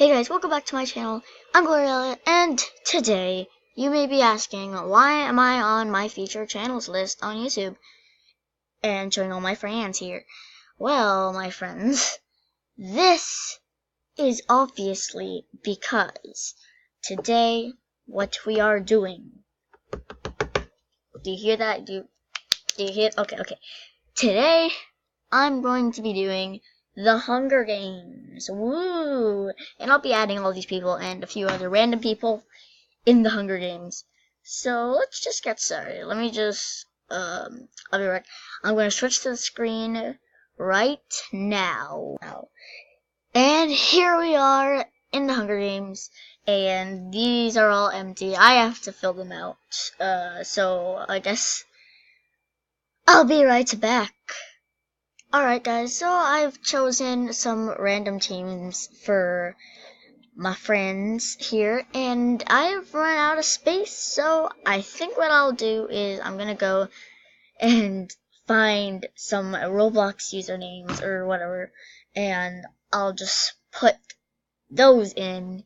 Hey guys, welcome back to my channel. I'm Gloria, and today you may be asking, why am I on my featured channels list on YouTube and showing all my friends here? Well, my friends, this is obviously because today what we are doing. Do you hear that? Do you hear? Okay. Today I'm going to be doing the Hunger Games. Woo! And I'll be adding all these people and a few other random people in the Hunger Games. So let's just get started. Let me just I'll be right. I'm going to switch to the screen right now. And here we are in the Hunger Games, and these are all empty. I have to fill them out. So I guess I'll be right back. Alright guys, so I've chosen some random teams for my friends here, and I've run out of space, so I think what I'll do is I'm gonna go and find some Roblox usernames or whatever, and I'll just put those in,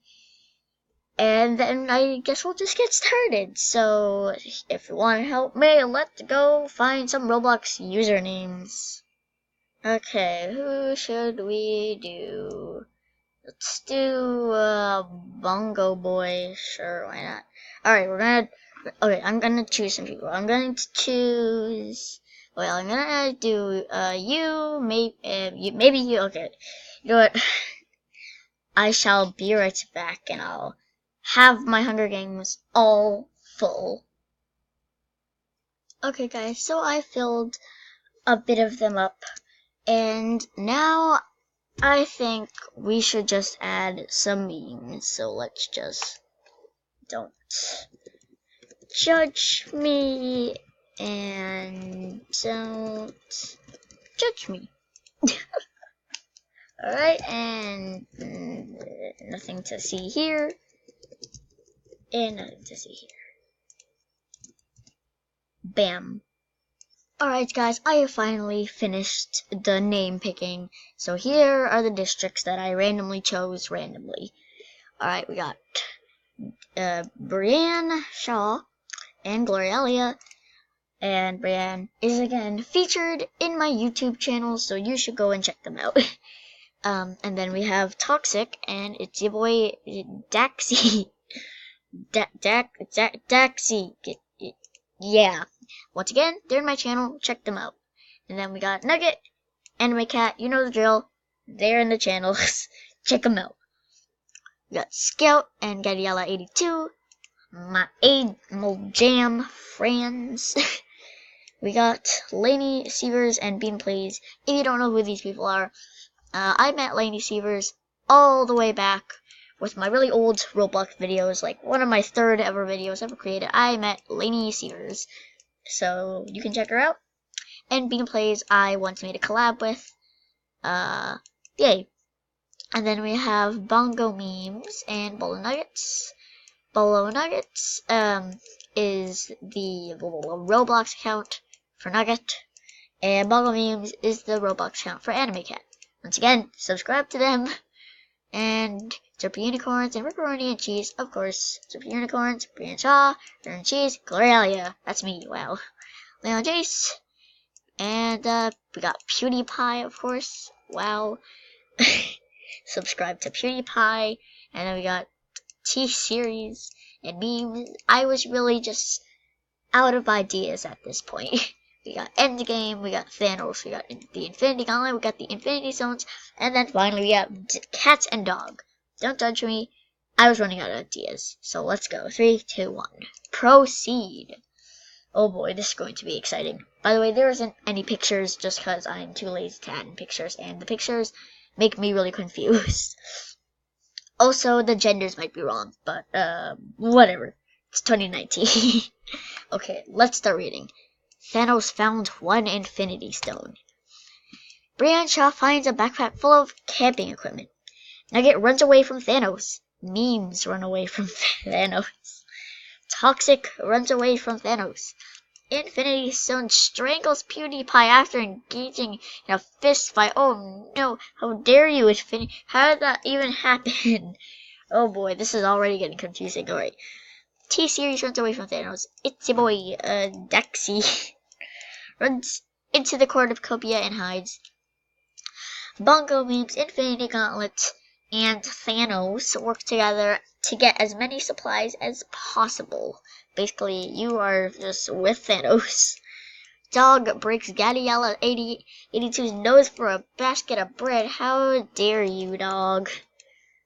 and then I guess we'll just get started. So if you want to help me, let's go find some Roblox usernames. Okay, who should we do? Let's do, Bongo Boy. Sure, why not? Alright, I'm gonna choose some people. I'm going to choose, well, I'm gonna do, you, maybe you, okay. You know what? I shall be right back, and I'll have my Hunger Games all full. Okay, guys, so I filled a bit of them up. And now I think we should just add some memes. So let's just, don't judge me and don't judge me. Alright, and nothing to see here. And nothing to see here. Bam. Alright guys, I have finally finished the name picking, so here are the districts that I randomly chose randomly. Alright, we got Brianne Shaw and Gloria, and Brianne is again featured in my YouTube channel, so you should go and check them out. And then we have Toxic, and it's your boy Daxy. Daxy. Yeah. Once again, they're in my channel. Check them out. And then we got Nugget, Anime Cat. You know the drill. They're in the channels. Check them out. We got Scout and Gadiella82. My Jam friends. We got Lainey Sievers and Bean Plays. If you don't know who these people are, I met Lainey Sievers all the way back with my really old Roblox videos, like one of my third ever videos ever created. I met Lainey Sievers, so you can check her out. And Bean Plays, I once made a collab with. Yay. And then we have Bongo Memes and Bolo Nuggets. Bolo Nuggets is the Roblox account for Nugget, and Bongo Memes is the Roblox account for Anime Cat. Once again, subscribe to them. And Super Unicorns and Ripperoni and Cheese, of course. Super Unicorns, Brian Shaw, and Cheese, Gloria. That's me, wow. Leon Jace. And we got PewDiePie, of course. Wow. Subscribe to PewDiePie. And then we got T-Series and memes. I was really just out of ideas at this point. We got Endgame, we got Thanos, we got the Infinity Gauntlet, we got the Infinity Stones, and then finally we got Cats and Dog. Don't judge me, I was running out of ideas. So let's go. 3, 2, 1. Proceed. Oh boy, this is going to be exciting. By the way, there isn't any pictures just because I'm too lazy to add in pictures, and the pictures make me really confused. Also, the genders might be wrong, but whatever. It's 2019. Okay, let's start reading. Thanos found one Infinity Stone. Brian Shaw finds a backpack full of camping equipment. Nugget runs away from Thanos. Memes run away from Thanos. Toxic runs away from Thanos. Infinity Stone strangles PewDiePie after engaging in a fist fight. Oh no, how dare you, Infinity? How did that even happen? Oh boy, this is already getting confusing. Alright. T-Series runs away from Thanos. It's your boy, Dexy. Runs into the cornucopia and hides. Bongo Memes, Infinity Gauntlet, and Thanos work together to get as many supplies as possible. Basically, you are just with Thanos. Dog breaks Gadiella 82's nose for a basket of bread. How dare you, dog?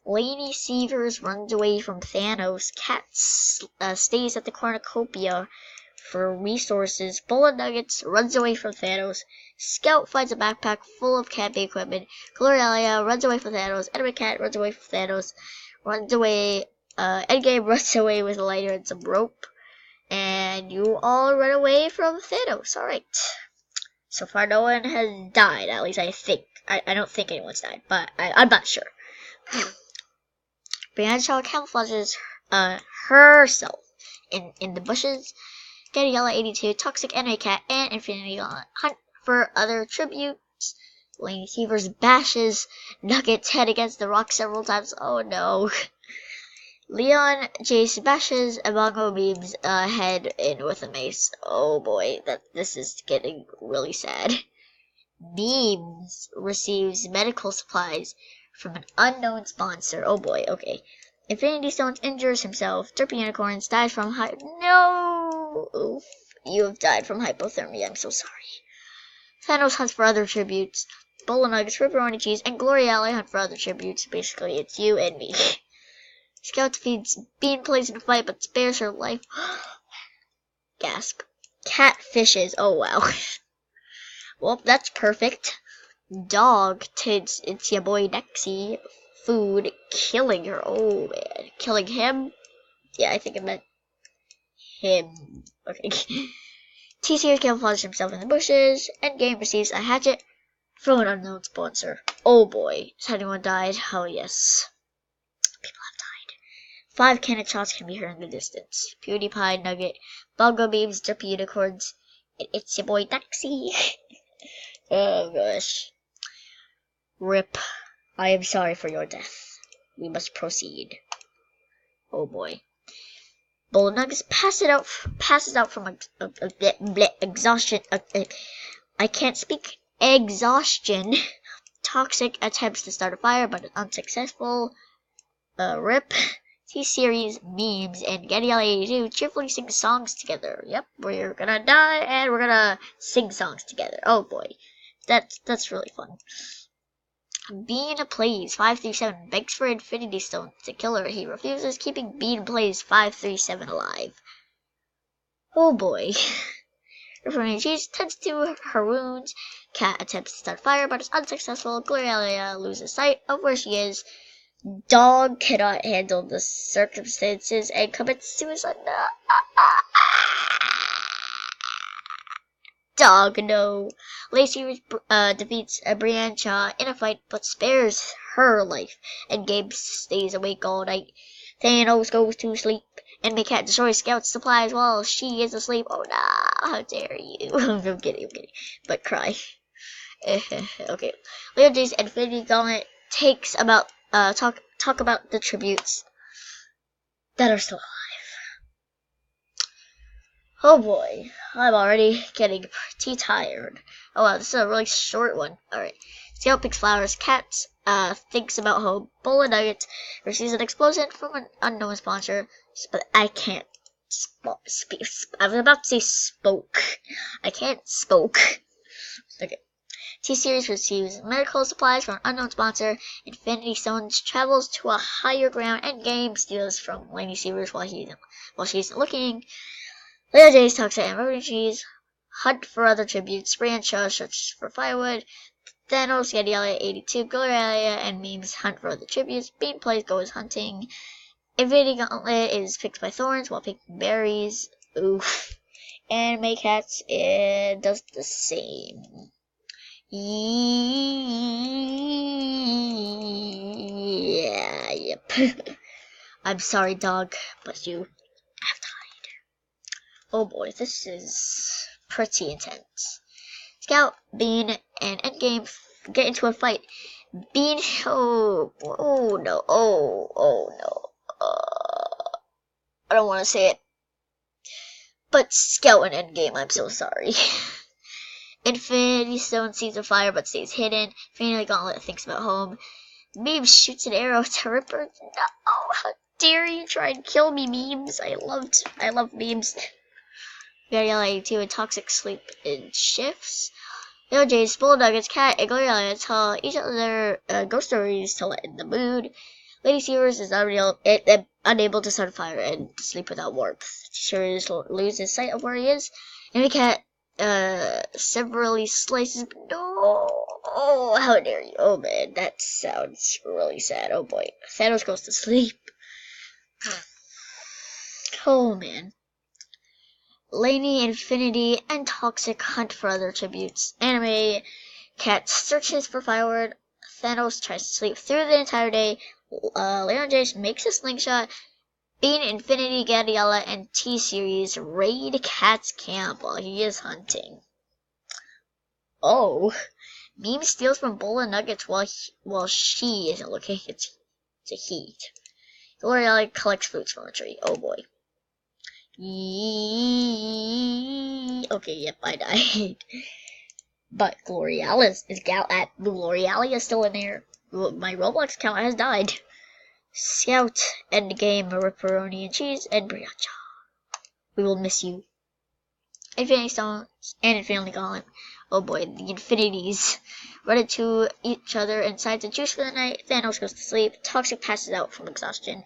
Laney Severs runs away from Thanos. Cat stays at the cornucopia for resources. Bullet Nuggets runs away from Thanos. Scout finds a backpack full of camping equipment. Gloria runs away from Thanos. Enemy Cat runs away from Thanos. Runs away. Endgame runs away with a lighter and some rope. And you all run away from Thanos. Alright. So far, no one has died. At least I think. I don't think anyone's died, but I'm not sure. Brianna camouflages herself in the bushes. Daniela 82, Toxic Enemy Cat, and Infinity Gauntlet hunt for other tributes. Laney Severs bashes Nugget's head against the rock several times. Oh no. Leon Jace bashes Bongo Memes' head in with a mace. Oh boy, this is getting really sad. Memes receives medical supplies from an unknown sponsor. Oh boy, okay. Infinity Stones injures himself. Derpy Unicorns dies from No! Oof. You have died from hypothermia. I'm so sorry. Thanos hunts for other tributes. Bola Nuggets, Ripperoni Cheese, and Gloria Alley hunt for other tributes. Basically, it's you and me. Scout feeds Bean plays in a fight, but spares her life. Gasp. Catfishes. Oh, wow. Well, that's perfect. Dog tits. It's your boy Dexy. Food. Killing her. Oh, man. Killing him? Yeah, I think I meant him. Okay. T-Series camouflages himself in the bushes. Endgame receives a hatchet from an unknown sponsor. Oh, boy. Has anyone died? Oh, yes. People have died. 5 cannon shots can be heard in the distance. PewDiePie, Nugget, Bongo Memes, Derpy Unicorns, and it's your boy Dexy. Oh gosh. Rip. I am sorry for your death. We must proceed. Oh boy. Bullet Nuggets passes out from exhaustion. I can't speak. Exhaustion. Toxic attempts to start a fire, but is unsuccessful. Rip. T-Series memes and Getty L82 cheerfully sing songs together. Yep, we're gonna die and we're gonna sing songs together. Oh boy. That's really fun. Bean plays 537 begs for Infinity Stones to kill her. He refuses, keeping Bean plays 537 alive. Oh boy. Cheese tends to her wounds. Cat attempts to start fire, but is unsuccessful. Gloria loses sight of where she is. Dog cannot handle the circumstances and commits suicide. Dog, no. Lacey defeats Briancha in a fight, but spares her life. And Gabe stays awake all night. Thanos goes to sleep, and Cat destroys Scout's supplies while she is asleep. Oh, nah, how dare you. I'm kidding. But cry. Okay. Leo J's Infinity Gauntlet takes about, talk about the tributes that are still alive. Oh boy, I'm already getting pretty tired. Oh wow, this is a really short one. Alright. Scout picks flowers. Cat thinks about home. Bola Nuggets receives an explosion from an unknown sponsor. But I can't speak. I was about to say spoke. I can't spoke. Okay. T-Series receives medical supplies from an unknown sponsor. Infinity Stones travels to a higher ground. Endgame steals from Laney Severs while she's looking. Leo J's Toxic and Rhodey Cheese hunt for other tributes. Briancha searches for firewood. Thanos, Yadiella 82, Gloria, and Memes hunt for other tributes. Bean plays goes hunting. Infinity Gauntlet is picked by thorns while picking berries. Oof. And Maycats does the same. Yeah, yep. I'm sorry, dog, but you have died. Oh boy, this is pretty intense. Scout, Bean, and Endgame get into a fight. Bean, oh no, oh no. I don't want to say it. But Scout and Endgame, I'm so sorry. Infinity Stone sees a fire but stays hidden. Infinity Gauntlet thinks about home. Memes shoots an arrow to Ripper. No, how dare you try and kill me, Memes. I love Memes. Gabriella 82 and Toxic Sleep in shifts. Yo, Jace, Bull Nuggets, Cat, and Gabriella tell each other ghost stories to lighten the mood. Lady Sears is unable to start a fire and sleep without warmth. Sears loses sight of where he is. And the cat severely slices. No! Oh, how dare you! Oh man, that sounds really sad. Oh boy, Thanos goes to sleep. Oh man. Laney, Infinity, and Toxic hunt for other tributes. Anime Cat searches for firewood. Thanos tries to sleep through the entire day. Leon Jace makes a slingshot. Bean, Infinity, Gadiella, and T-Series raid Cat's camp while he is hunting. Oh, Meme steals from Bowl and Nuggets while she isn't looking. It's a heat. L'Oreal collects fruits from a tree. Oh boy. Okay, yep, I died. But Glorialis is still in there. My Roblox account has died. Scout, Endgame, Ripperoni and Cheese, and Briacha. We will miss you. Infinity Stones and Infinity Gauntlet. Oh boy, the Infinities run into each other inside the juice for the night. Thanos goes to sleep. Toxic passes out from exhaustion.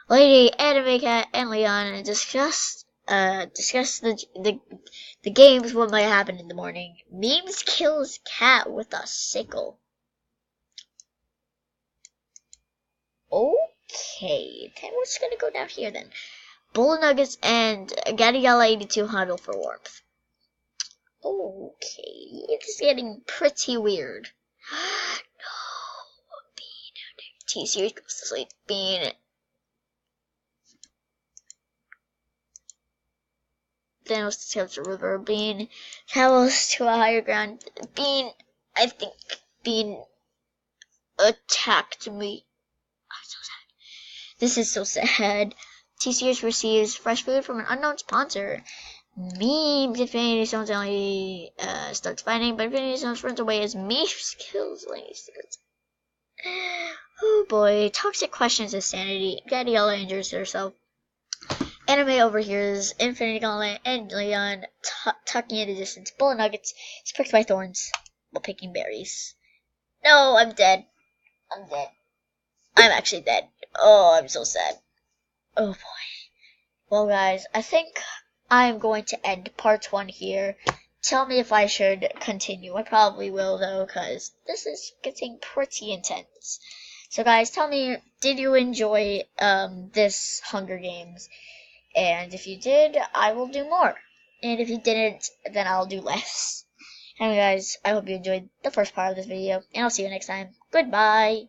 Lady, Anime Cat, and Leon discuss the games, what might happen in the morning. Memes kills Cat with a sickle. Okay, then we're just gonna go down here then. Bull Nuggets and Gadiella 82 huddle for warmth. Okay, it's getting pretty weird. No, Bean. T-Series goes to sleep. Bean. Thanos escapes the river. Bean travels to a higher ground. Bean, I think Bean attacked me. I'm so sad. This is so sad. T-Series receives fresh food from an unknown sponsor. Memes, Infinity Stones only starts fighting, but Infinity Stones runs away as Memes kills Lady Secrets. Oh boy, Toxic questions his sanity. Gadiella injures herself. Anime overhears Infinity Gauntlet and Leon tucking in the distance. Bull Nuggets is pricked by thorns while picking berries. No, I'm dead. I'm dead. I'm actually dead. Oh, I'm so sad. Oh boy. Well guys, I think I'm going to end part 1 here. Tell me if I should continue. I probably will though, because this is getting pretty intense. So guys, tell me, did you enjoy this Hunger Games? And if you did, I will do more. And if you didn't, then I'll do less. Anyway guys, I hope you enjoyed the first part of this video, and I'll see you next time. Goodbye!